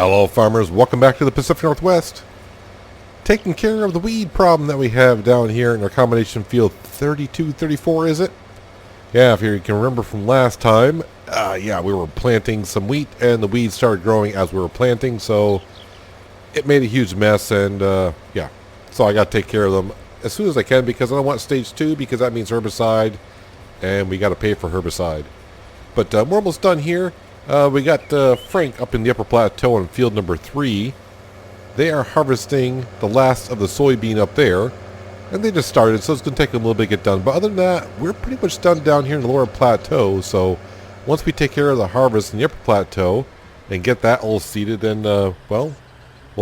Hello farmers, welcome back to the Pacific Northwest. Taking care of the weed problem that we have down here in our combination field 32-34, is it? Yeah, if you can remember from last time, we were planting some wheat and the weeds started growing as we were planting, so it made a huge mess and so I got to take care of them as soon as I can because I don't want stage 2 because that means herbicide and we got to pay for herbicide. But we're almost done here. We got Frank up in the upper plateau on field number 3. They are harvesting the last of the soybean up there. And they just started, so it's going to take them a little bit to get done. But other than that, we're pretty much done down here in the lower plateau. So once we take care of the harvest in the upper plateau and get that all seeded, then, we'll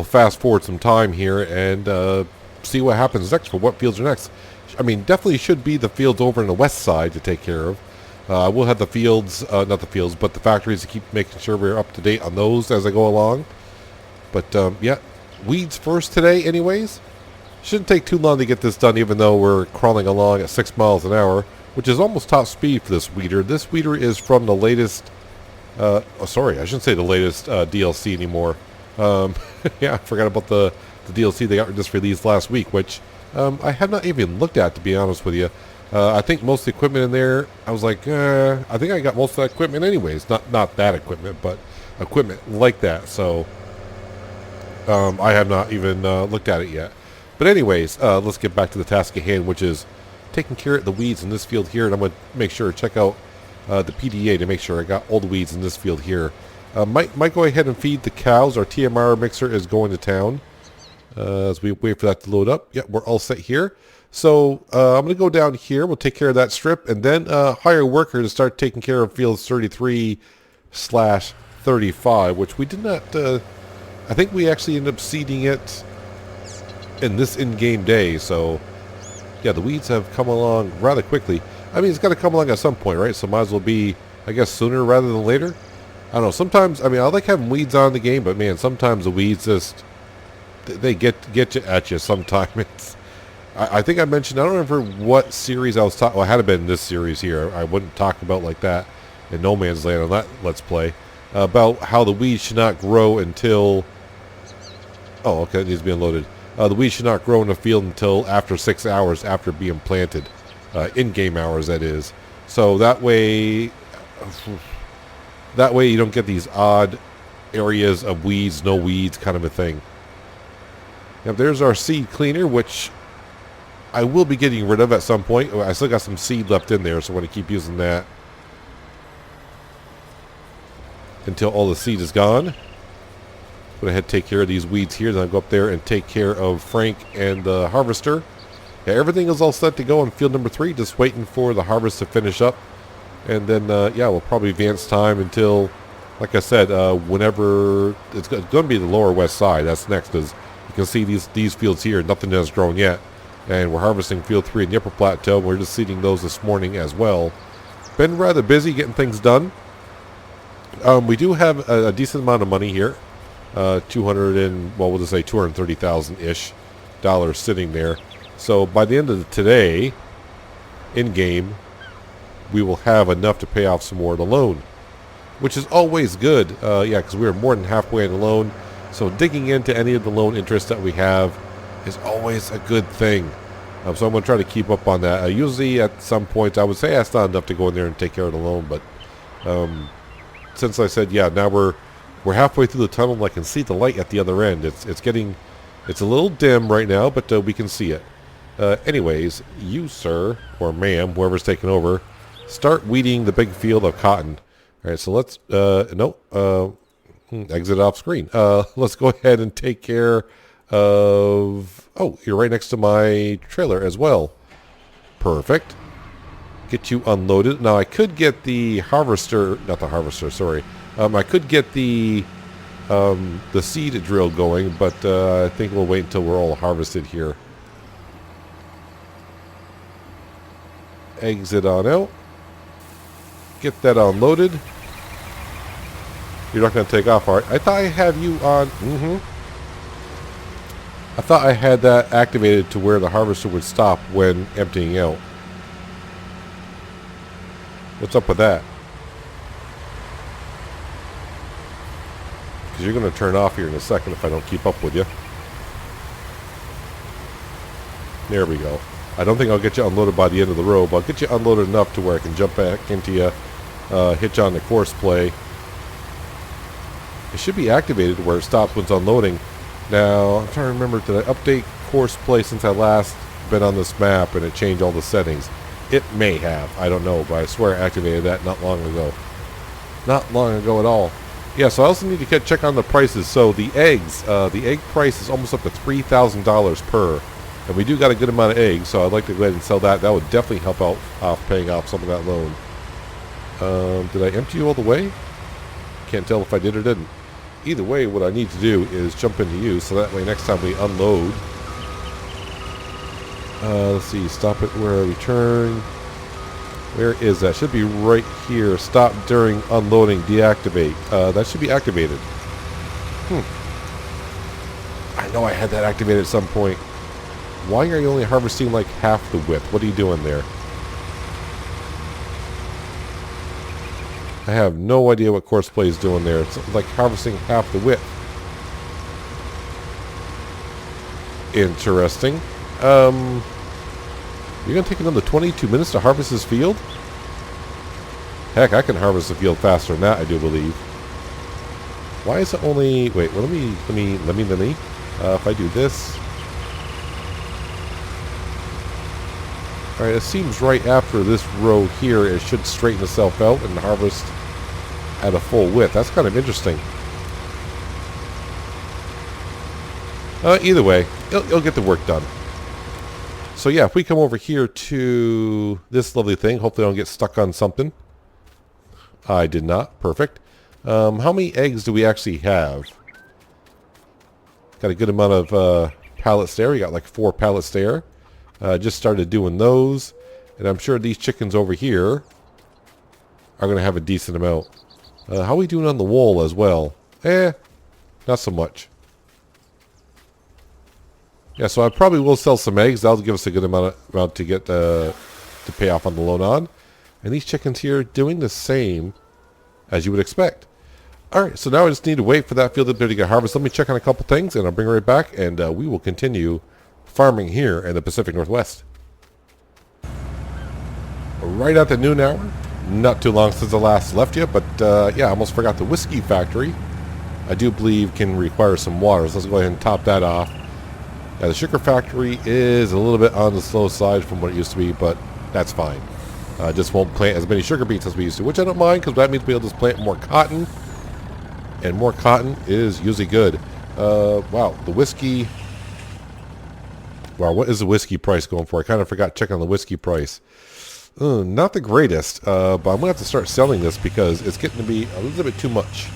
fast forward some time here and see what happens next for what fields are next. I mean, definitely should be the fields over on the west side to take care of. We'll have the fields, not the fields, but the factories to keep making sure we're up to date on those as I go along. But, weeds first today anyways. Shouldn't take too long to get this done, even though we're crawling along at 6 miles an hour, which is almost top speed for this weeder. This weeder is from the latest, I shouldn't say the latest DLC anymore. I forgot about the DLC they got just released last week, which I have not even looked at, to be honest with you. I think most of the equipment in there, I was like, I think I got most of that equipment anyways. Not that equipment, but equipment like that. So I have not even looked at it yet. But anyways, let's get back to the task at hand, which is taking care of the weeds in this field here. And I'm going to make sure to check out the PDA to make sure I got all the weeds in this field here. Might go ahead and feed the cows. Our TMR mixer is going to town. As we wait for that to load up. Yep, we're all set here. So I'm going to go down here. We'll take care of that strip and then hire a worker to start taking care of fields 33/35, which we did not... I think we actually ended up seeding it in this in-game day. So, yeah, the weeds have come along rather quickly. I mean, it's got to come along at some point, right? So might as well be, I guess, sooner rather than later. I don't know. Sometimes, I mean, I like having weeds on the game, but, man, sometimes the weeds just... They get at you sometimes. I think I mentioned, I don't remember what series I was talking, well, it had to been this series here. I wouldn't talk about like that in No Man's Land on that Let's Play. About how the weeds should not grow until, oh, okay, it needs to be unloaded. The weeds should not grow in the field until after 6 hours after being planted. In-game hours, that is. So that way you don't get these odd areas of weeds, no weeds kind of a thing. Now, there's our seed cleaner, which I will be getting rid of at some point. I still got some seed left in there, so I'm going to keep using that until all the seed is gone. Go ahead and take care of these weeds here. Then I'll go up there and take care of Frank and the harvester. Yeah, everything is all set to go on field number 3. Just waiting for the harvest to finish up. And then, we'll probably advance time until, like I said, whenever... It's going to be the lower west side. That's next, because you can see these fields here. Nothing has grown yet. And we're harvesting field 3 in the upper plateau. We're just seeding those this morning as well. Been rather busy getting things done. We do have a decent amount of money here. 230,000-ish dollars sitting there. So by the end of today, in game, we will have enough to pay off some more of the loan, which is always good. Because we're more than halfway in the loan. So digging into any of the loan interest that we have is always a good thing. So I'm going to try to keep up on that. Usually at some point I would say that's not enough to go in there and take care of the loan, but since I said, now we're halfway through the tunnel and I can see the light at the other end. It's a little dim right now, but we can see it. Anyways, you, sir, or ma'am, whoever's taking over, start weeding the big field of cotton. All right, so let's, exit off screen. Let's go ahead and take care of... Oh, you're right next to my trailer as well. Perfect. Get you unloaded. Now, I could get the harvester... Not the harvester, sorry. I could get the seed drill going, but I think we'll wait until we're all harvested here. Exit on out. Get that unloaded. You're not going to take off, all right? I thought I had you on... I thought I had that activated to where the harvester would stop when emptying out. What's up with that? because you're going to turn off here in a second if I don't keep up with you. There we go. I don't think I'll get you unloaded by the end of the row, but I'll get you unloaded enough to where I can jump back into you, hitch on the course play. It should be activated where it stops when it's unloading. Now, I'm trying to remember, did I update course play since I last been on this map and it changed all the settings? It may have. I don't know, but I swear I activated that not long ago. Not long ago at all. Yeah, so I also need to check on the prices. So the eggs, the egg price is almost up to $3,000 per. And we do got a good amount of eggs, so I'd like to go ahead and sell that. That would definitely help out paying off some of that loan. Did I empty you all the way? Can't tell if I did or didn't. Either way, what I need to do is jump into you, so that way next time we unload... let's see, stop it where I return. Where is that? Should be right here. Stop during unloading, deactivate. That should be activated. I know I had that activated at some point. Why are you only harvesting like half the width? What are you doing there? I have no idea what course play is doing there. It's like harvesting half the width. Interesting. You're going to take another 22 minutes to harvest this field? Heck, I can harvest the field faster than that, I do believe. Why is it only... Wait, well, let me... if I do this... Alright, it seems right after this row here, it should straighten itself out and harvest at a full width. That's kind of interesting. Either way, it'll get the work done. So yeah, if we come over here to this lovely thing, hopefully I don't get stuck on something. I did not. Perfect. How many eggs do we actually have? Got a good amount of pallets there. We got like 4 pallets there. Just started doing those. And I'm sure these chickens over here are going to have a decent amount. How are we doing on the wool as well? Not so much. Yeah, so I probably will sell some eggs. That'll give us a good amount to get to pay off on the loan on. And these chickens here doing the same as you would expect. Alright, so now I just need to wait for that field up there to get harvested. Let me check on a couple things and I'll bring it right back and we will continue farming here in the Pacific Northwest. Right at the noon hour. Not too long since I last left you, but yeah, I almost forgot the whiskey factory. I do believe can require some water, so let's go ahead and top that off. Now the sugar factory is a little bit on the slow side from what it used to be, but that's fine. Just won't plant as many sugar beets as we used to, which I don't mind because that means we'll be able to plant more cotton, and more cotton is usually good. Wow, the whiskey. Wow, what is the whiskey price going for? I kind of forgot to check on the whiskey price. Not the greatest, but I'm going to have to start selling this because it's getting to be a little bit too much.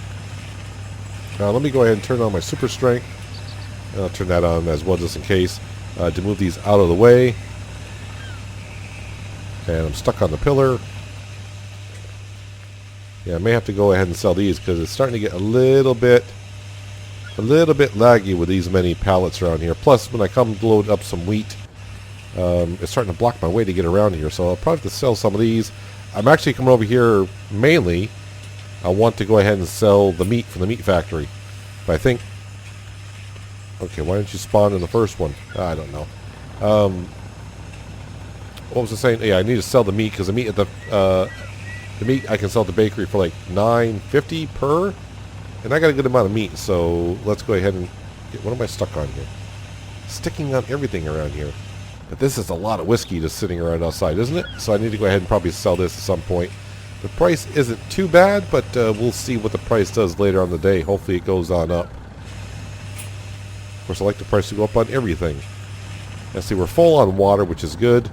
Now let me go ahead and turn on my super strength. I'll turn that on as well just in case to move these out of the way. And I'm stuck on the pillar. Yeah, I may have to go ahead and sell these because it's starting to get a little bit laggy with these many pallets around here. Plus, when I come to load up some wheat, it's starting to block my way to get around here. So I'll probably have to sell some of these. I'm actually coming over here mainly. I want to go ahead and sell the meat from the meat factory. But I think... Okay, why didn't you spawn in the first one? I don't know. What was I saying? Yeah, I need to sell the meat because the meat at the meat I can sell at the bakery for like $9.50 per, and I got a good amount of meat. So let's go ahead and get. What am I stuck on here? Sticking on everything around here. But this is a lot of whiskey just sitting around outside, isn't it? So I need to go ahead and probably sell this at some point. The price isn't too bad, but we'll see what the price does later on the day. Hopefully it goes on up. Of course, I like the price to go up on everything. Let's see, we're full on water, which is good.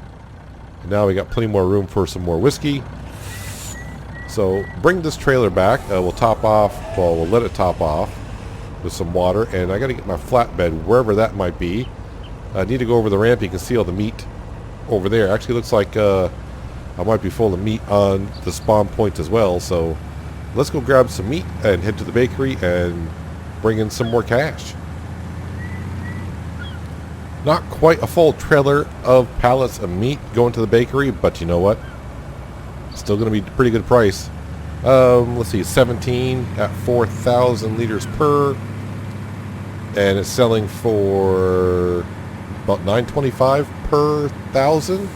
And now we got plenty more room for some more whiskey. So bring this trailer back. We'll top off. Well, we'll let it top off with some water. And I got to get my flatbed wherever that might be. I need to go over the ramp. You can see all the meat over there. Actually, looks like I might be full of meat on the spawn point as well. So let's go grab some meat and head to the bakery and bring in some more cash. Not quite a full trailer of pallets of meat going to the bakery, but you know what? Still going to be a pretty good price. Let's see, 17 at 4,000 liters per, and it's selling for about 925 per thousand.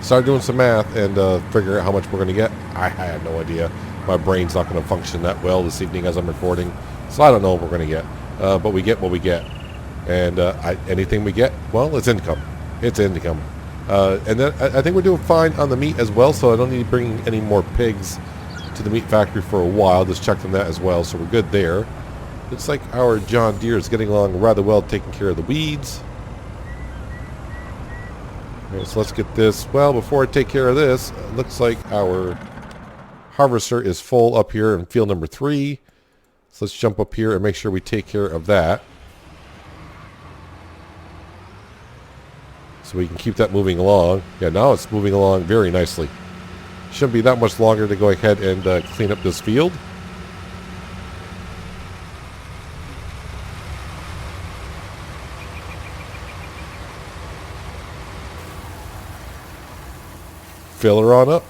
Started doing some math and figuring out how much we're going to get. I had no idea. My brain's not going to function that well this evening as I'm recording, so I don't know what we're going to get. But we get what we get, and anything we get, well, it's income. It's income. And then I think we're doing fine on the meat as well, so I don't need to bring any more pigs to the meat factory for a while. Just checked on that as well, so we're good there. Looks like our John Deere is getting along rather well, taking care of the weeds. Okay, so let's get this. Well, before I take care of this, it looks like our harvester is full up here in field number 3. So let's jump up here and make sure we take care of that, so we can keep that moving along. Yeah, now it's moving along very nicely. Shouldn't be that much longer to go ahead and clean up this field. Fill her on up.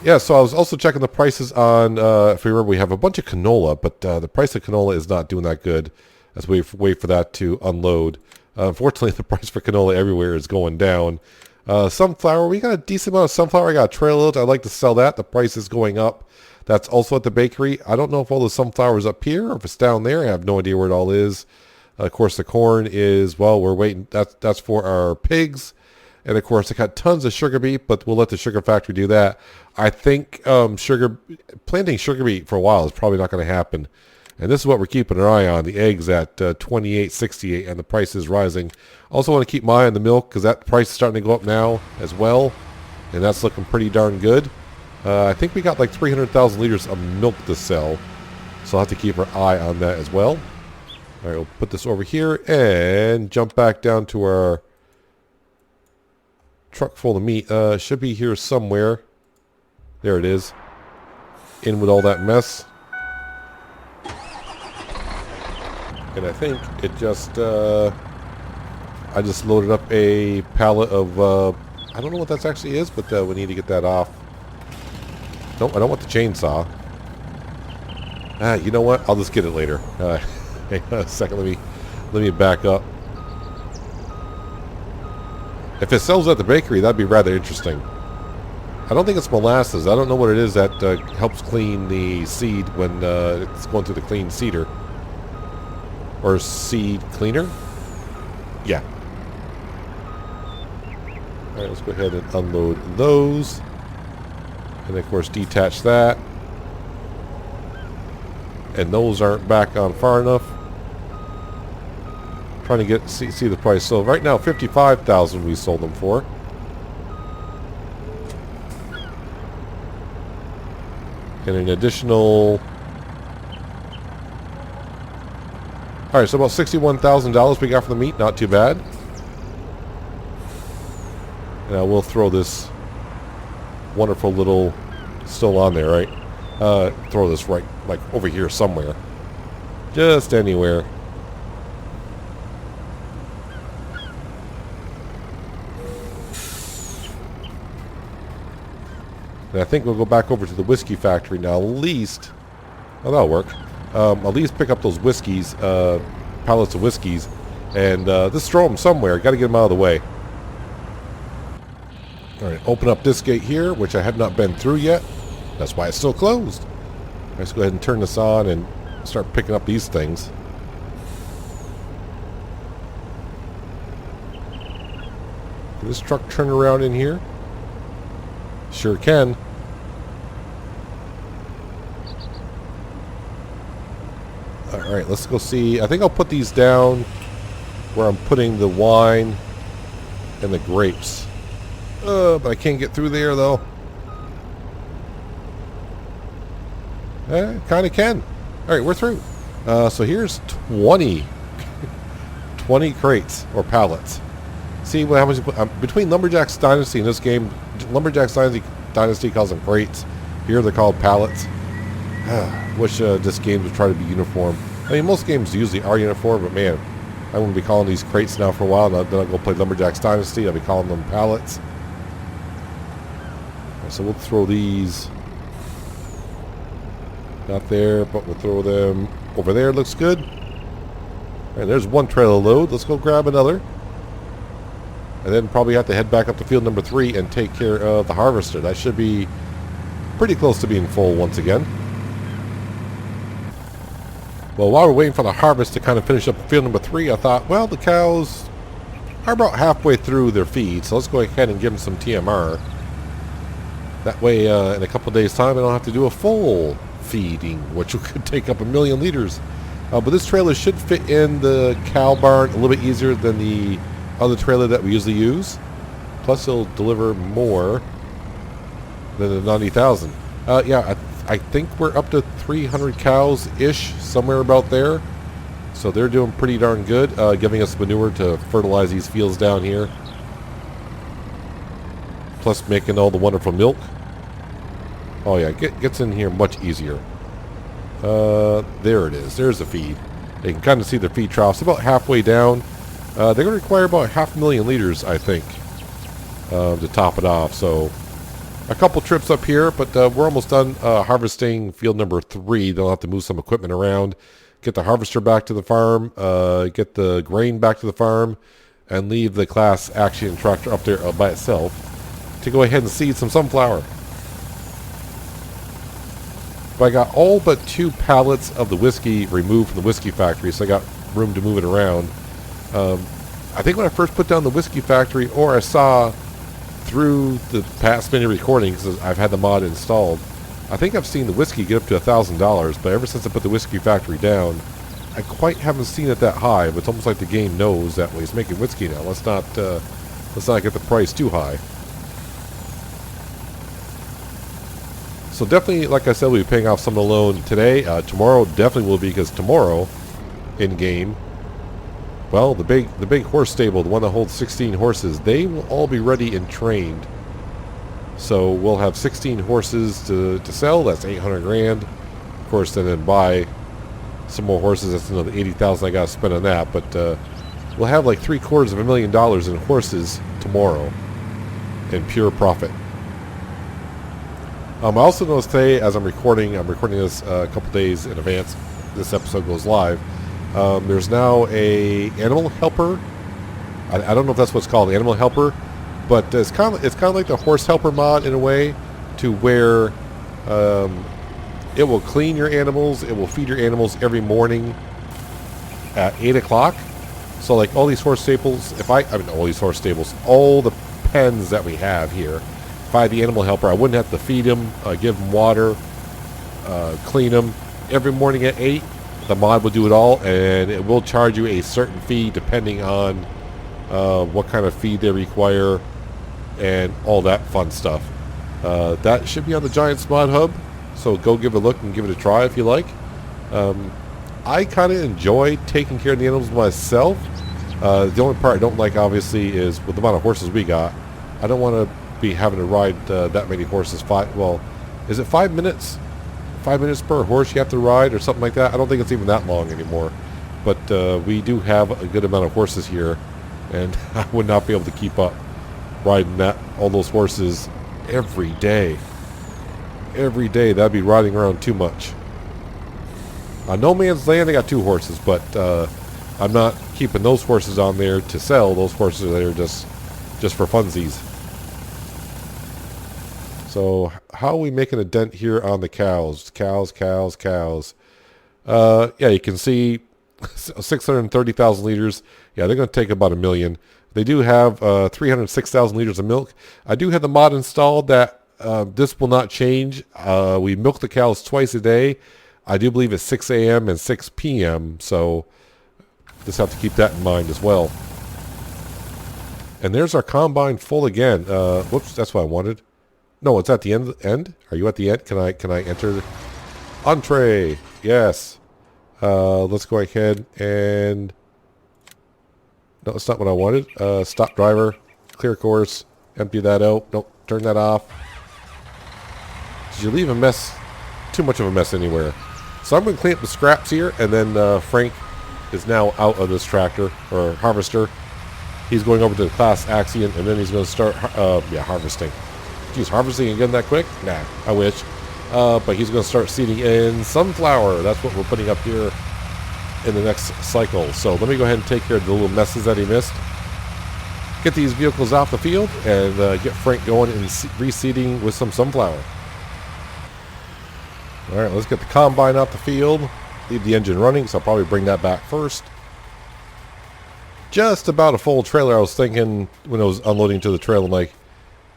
Yeah, so I was also checking the prices on, if you remember, we have a bunch of canola, but the price of canola is not doing that good as we wait for that to unload. Unfortunately, the price for canola everywhere is going down. Sunflower, we got a decent amount of sunflower. I got a trail load. I'd like to sell that. The price is going up. That's also at the bakery. I don't know if all the sunflower is up here or if it's down there. I have no idea where it all is. Of course, the corn is, well, we're waiting. That's for our pigs. And, of course, I got tons of sugar beet, but we'll let the sugar factory do that. I think planting sugar beet for a while is probably not going to happen. And this is what we're keeping an eye on. The eggs at $28.68, and the price is rising. Also want to keep my eye on the milk because that price is starting to go up now as well. And that's looking pretty darn good. I think we got like 300,000 liters of milk to sell. So I'll have to keep our eye on that as well. All right, we'll put this over here and jump back down to our truck full of meat. Should be here somewhere. There it is. In with all that mess. And I think it just, I just loaded up a pallet of, I don't know what that actually is, but we need to get that off. No, I don't want the chainsaw. You know what? I'll just get it later. Hang on a second. Let me back up. If it sells at the bakery, that'd be rather interesting. I don't think it's molasses. I don't know what it is that helps clean the seed when it's going through the clean seeder. Or seed cleaner? Yeah. Alright, let's go ahead and unload those. And of course detach that. And those aren't back on far enough. Trying to see the price. So right now, $55,000 we sold them for. And an additional. All right, so about $61,000 we got for the meat. Not too bad. And I will throw this wonderful little, still on there, right? Throw this right, like over here somewhere. Just anywhere. And I think we'll go back over to the whiskey factory now. At least, well, that'll work. At least pick up those whiskeys, pallets of whiskeys, and just throw them somewhere. Got to get them out of the way. All right, open up this gate here, which I have not been through yet. That's why it's still closed. Let's go ahead and turn this on and start picking up these things. Can this truck turn around in here? Sure can. Alright, let's go see. I think I'll put these down where I'm putting the wine and the grapes. But I can't get through there though. Kind of can. Alright, we're through. So here's 20 crates or pallets. See what happens between Lumberjack's Dynasty and this game. Lumberjack's Dynasty calls them crates. Here they're called pallets. Wish this game would try to be uniform. I mean, most games usually are uniform, but man, I'm going to be calling these crates now for a while. Then I'll go play Lumberjack's Dynasty. I'll be calling them pallets. So we'll throw these Not there, but we'll throw them over there. Looks good. And there's one trailer load. Let's go grab another. And then probably have to head back up to field number 3 and take care of the harvester. That should be pretty close to being full once again. Well, while we're waiting for the harvest to kind of finish up field number 3, I thought, well, the cows are about halfway through their feed, so let's go ahead and give them some TMR. That way, in a couple of days' time, I don't have to do a full feeding, which could take up 1 million liters. But this trailer should fit in the cow barn a little bit easier than the other trailer that we usually use. Plus, it'll deliver more than the 90,000. Yeah, I think we're up to 300 cows-ish, somewhere about there. So they're doing pretty darn good, giving us manure to fertilize these fields down here. Plus making all the wonderful milk. Oh yeah, gets in here much easier. There it is. There's the feed. You can kind of see the feed troughs about halfway down. They're going to require about 500,000 liters, I think, to top it off. So a couple trips up here, but we're almost done harvesting field number 3. They'll have to move some equipment around, get the harvester back to the farm, get the grain back to the farm, and leave the Class Action tractor up there by itself to go ahead and seed some sunflower. But I got all but 2 pallets of the whiskey removed from the whiskey factory, so I got room to move it around. I think when I first put down the whiskey factory, or I saw through the past many recordings, because I've had the mod installed, I think I've seen the whiskey get up to $1,000, but ever since I put the whiskey factory down, I quite haven't seen it that high. But it's almost like the game knows that way. It's making whiskey now. Let's not get the price too high. So definitely, like I said, we'll be paying off some of the loan today. Tomorrow definitely will be, because tomorrow, in game, well, the big horse stable, the one that holds 16 horses, they will all be ready and trained. So we'll have 16 horses to sell. That's 800 grand. Of course, then buy some more horses. That's another 80,000 I got to spend on that. But we'll have like $750,000 in horses tomorrow in pure profit. I also noticed today, as I'm recording this a couple days in advance. This episode goes live. There's now a animal helper. I don't know if that's what's called, the animal helper, but it's kind of like the horse helper mod in a way, to where it will clean your animals, it will feed your animals every morning at 8 o'clock. So like all these horse stables, all the pens that we have here, if I had the animal helper, I wouldn't have to feed them, give them water, clean them every morning at 8. The mod will do it all, and it will charge you a certain fee depending on what kind of feed they require and all that fun stuff. That should be on the Giants Mod Hub, so go give it a look and give it a try if you like. I kind of enjoy taking care of the animals myself. The only part I don't like, obviously, is with the amount of horses we got. I don't want to be having to ride that many horses. Is it 5 minutes? 5 minutes per horse you have to ride, or something like that? I don't think it's even that long anymore. But we do have a good amount of horses here, and I would not be able to keep up riding all those horses every day. Every day, that'd be riding around too much. On No Man's Land, I got 2 horses, but I'm not keeping those horses on there to sell. Those horses are there just for funsies. So how are we making a dent here on the cows? Cows. Yeah, you can see 630,000 liters. Yeah, they're going to take about 1 million. They do have 306,000 liters of milk. I do have the mod installed that this will not change. We milk the cows twice a day. I do believe it's 6 a.m. and 6 p.m. So just have to keep that in mind as well. And there's our combine full again. Whoops, that's what I wanted. No, it's at the end. Are you at the end? Can I enter? Entree. Yes. Let's go ahead and... No, it's not what I wanted. Stop driver. Clear course. Empty that out. Nope. Turn that off. Did you leave a mess? Too much of a mess anywhere. So I'm going to clean up the scraps here, and then Frank is now out of this tractor, or harvester. He's going over to the Class Action, and then he's going to start harvesting. Geez, harvesting again that quick? Nah, I wish. But he's going to start seeding in sunflower. That's what we're putting up here in the next cycle. So let me go ahead and take care of the little messes that he missed. Get these vehicles off the field and get Frank going and reseeding with some sunflower. All right, let's get the combine off the field. Leave the engine running, so I'll probably bring that back first. Just about a full trailer. I was thinking when I was unloading to the trailer, I'm like,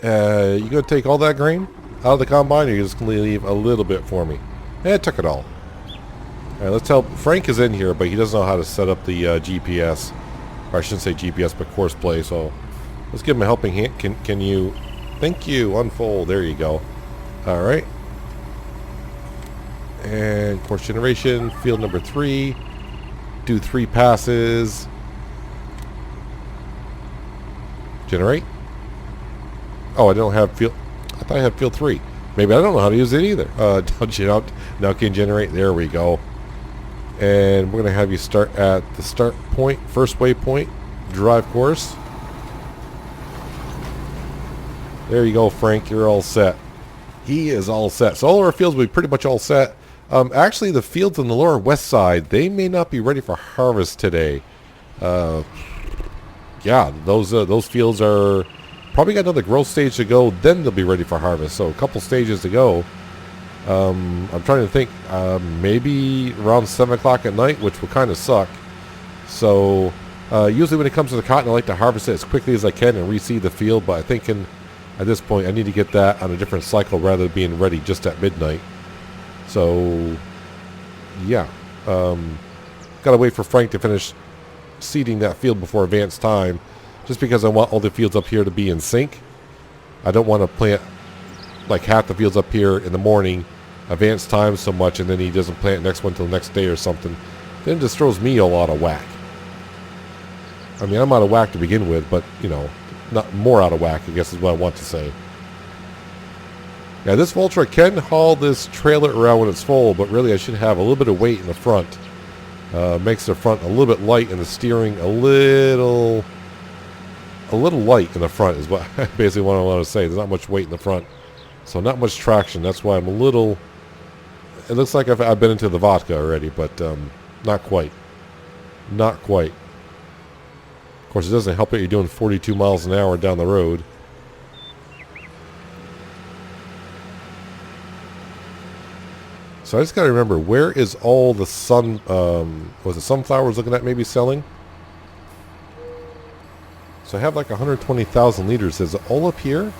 you going to take all that grain out of the combine, or you just going to leave a little bit for me? And I took it all. All right, let's help. Frank is in here, but he doesn't know how to set up the GPS. Or I shouldn't say GPS, but course play. So let's give him a helping hand. Can you? Thank you. Unfold. There you go. All right. And course generation, field number 3. Do 3 passes. Generate. Oh, I don't have field. I thought I had field 3. Maybe I don't know how to use it either. Now can generate. There we go. And we're going to have you start at the start point, first waypoint, drive course. There you go, Frank. You're all set. He is all set. So all our fields will be pretty much all set. Actually, the fields on the lower west side, they may not be ready for harvest today. Yeah, those fields are probably got another growth stage to go. Then they'll be ready for harvest. So a couple stages to go. I'm trying to think, maybe around 7 o'clock at night, which will kind of suck. So usually when it comes to the cotton, I like to harvest it as quickly as I can and reseed the field. But I think at this point, I need to get that on a different cycle rather than being ready just at midnight. So, yeah. Got to wait for Frank to finish seeding that field before advanced time, just because I want all the fields up here to be in sync. I don't want to plant like half the fields up here in the morning, advanced time so much, and then he doesn't plant next one till the next day or something. Then it just throws me all out of whack. I mean, I'm out of whack to begin with, but, you know, not more out of whack, I guess is what I want to say. Yeah, this Voltra can haul this trailer around when it's full, but really I should have a little bit of weight in the front. Makes the front a little bit light and the steering a little light in the front is what basically what I want to say. There's not much weight in the front, so not much traction. That's why I'm a little. It looks like I've been into the vodka already, but not quite. Not quite. Of course, it doesn't help that you're doing 42 miles an hour down the road. So I just got to remember, where is all the was it sunflowers looking at maybe selling? So I have like 120,000 liters. Is it all up here?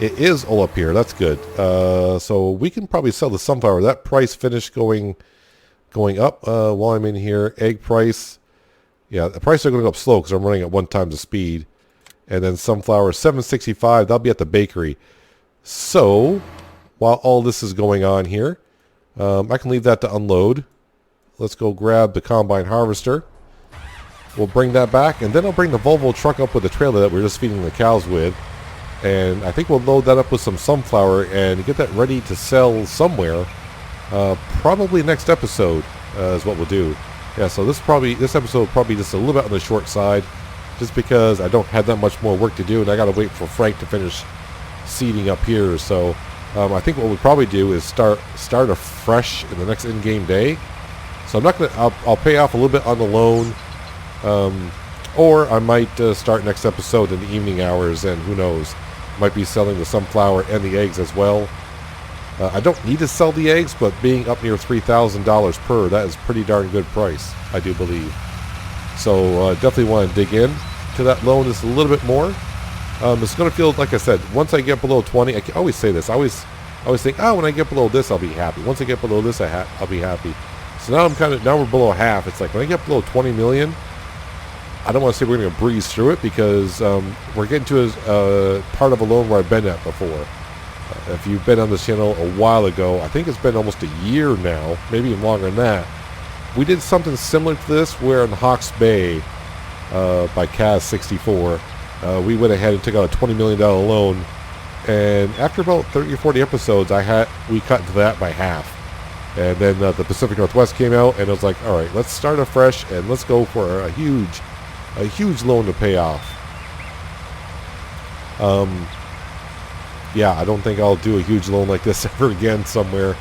It is all up here. That's good. So we can probably sell the sunflower. That price finished going up while I'm in here. Egg price. Yeah, the prices are going up slow because I'm running at 1 time the speed. And then sunflower, $7.65. That'll be at the bakery. So while all this is going on here, I can leave that to unload. Let's go grab the combine harvester. We'll bring that back, and then I'll bring the Volvo truck up with the trailer that we're just feeding the cows with. And I think we'll load that up with some sunflower and get that ready to sell somewhere. Probably next episode is what we'll do. Yeah, so this episode will probably just a little bit on the short side, just because I don't have that much more work to do, and I got to wait for Frank to finish seeding up here. So I think what we'll probably do is start afresh in the next in-game day. So I'm not gonna. I'll pay off a little bit on the loan, or I might start next episode in the evening hours, and who knows, might be selling the sunflower and the eggs as well. I don't need to sell the eggs, but being up near $3,000 per, that is pretty darn good price, I do believe. So definitely want to dig in to that loan just a little bit more. It's going to feel, like I said, once I get below 20, I always say this, I always think, when I get below this, I'll be happy. Once I get below this, I'll be happy. So now we're below half. It's like when I get below 20 million, I don't want to say we're going to breeze through it, because we're getting to a part of a loan where I've been at before. If you've been on this channel a while ago, I think it's been almost a year now, maybe even longer than that. We did something similar to this where in Hawke's Bay by Kaz64, we went ahead and took out a $20 million loan, and after about 30 or 40 episodes, we cut into that by half. And then the Pacific Northwest came out, and I was like, all right, let's start afresh and let's go for a huge loan to pay off. yeah, I don't think I'll do a huge loan like this ever again somewhere.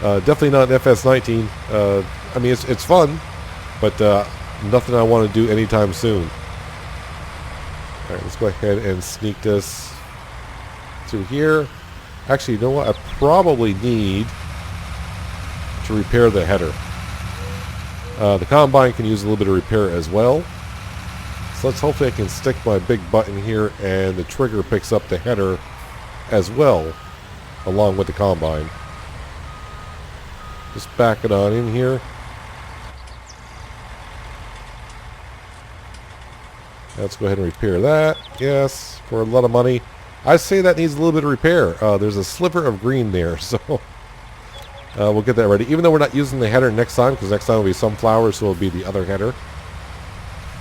Definitely not an FS19. I mean, it's fun, but nothing I want to do anytime soon. All right, let's go ahead and sneak this through here. Actually, you know what? I probably need to repair the header. The combine can use a little bit of repair as well. So let's hopefully I can stick my big button here and the trigger picks up the header as well, along with the combine. Just back it on in here. Let's go ahead and repair that. Yes, for a lot of money. I say that needs a little bit of repair. There's a sliver of green there, so we'll get that ready. Even though we're not using the header next time, because next time will be sunflower, so it'll be the other header.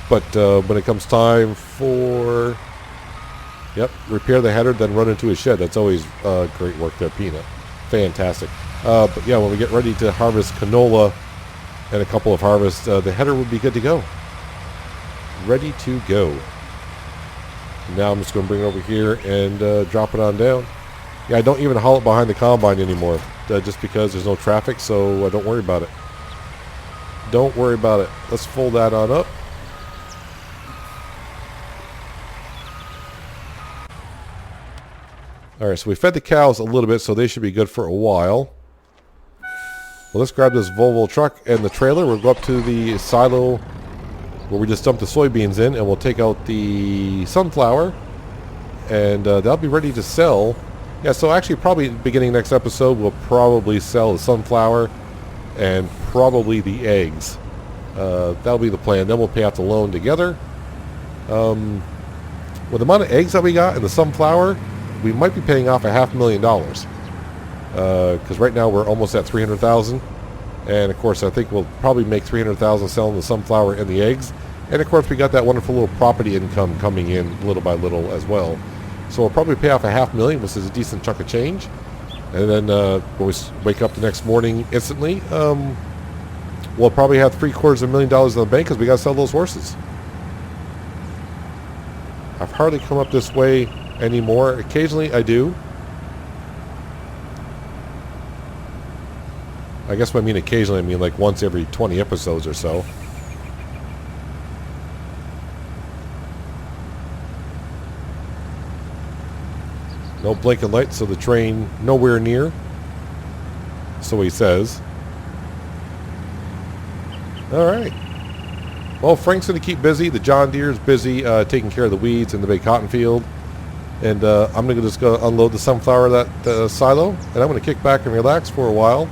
But when it comes time for, repair the header, then run into a shed. That's always great work there, Peanut. Fantastic. But yeah, when we get ready to harvest canola and a couple of harvests, the header will be good to go. Ready to go. Now I'm just going to bring it over here and drop it on down. Yeah, I don't even haul it behind the combine anymore, just because there's no traffic, so don't worry about it. Don't worry about it. Let's fold that on up. Alright, so we fed the cows a little bit, so they should be good for a while. Well, let's grab this Volvo truck and the trailer. We'll go up to the silo where we just dumped the soybeans in, and we'll take out the sunflower, and that'll be ready to sell. Yeah, so actually probably beginning next episode, we'll probably sell the sunflower and probably the eggs. That'll be the plan. Then we'll pay out the loan together. With the amount of eggs that we got and the sunflower, we might be paying off $500,000. Because right now we're almost at $300,000. And of course, I think we'll probably make $300,000 selling the sunflower and the eggs. And of course, we got that wonderful little property income coming in little by little as well. So we'll probably pay off $500,000, which is a decent chunk of change. And then when we wake up the next morning instantly, we'll probably have $750,000 in the bank because we got to sell those horses. I've hardly come up this way anymore. Occasionally I do. I guess when I mean occasionally, I mean like once every 20 episodes or so. No blinking lights, so the train nowhere near. So he says. Alright. Well, Frank's going to keep busy. The John Deere's busy taking care of the weeds in the big cotton field. And I'm going to just go unload the sunflower that silo. And I'm going to kick back and relax for a while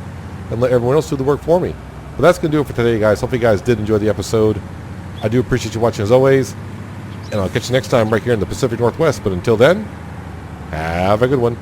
and let everyone else do the work for me. But that's going to do it for today, guys. Hopefully you guys did enjoy the episode. I do appreciate you watching as always. And I'll catch you next time right here in the Pacific Northwest. But until then, have a good one.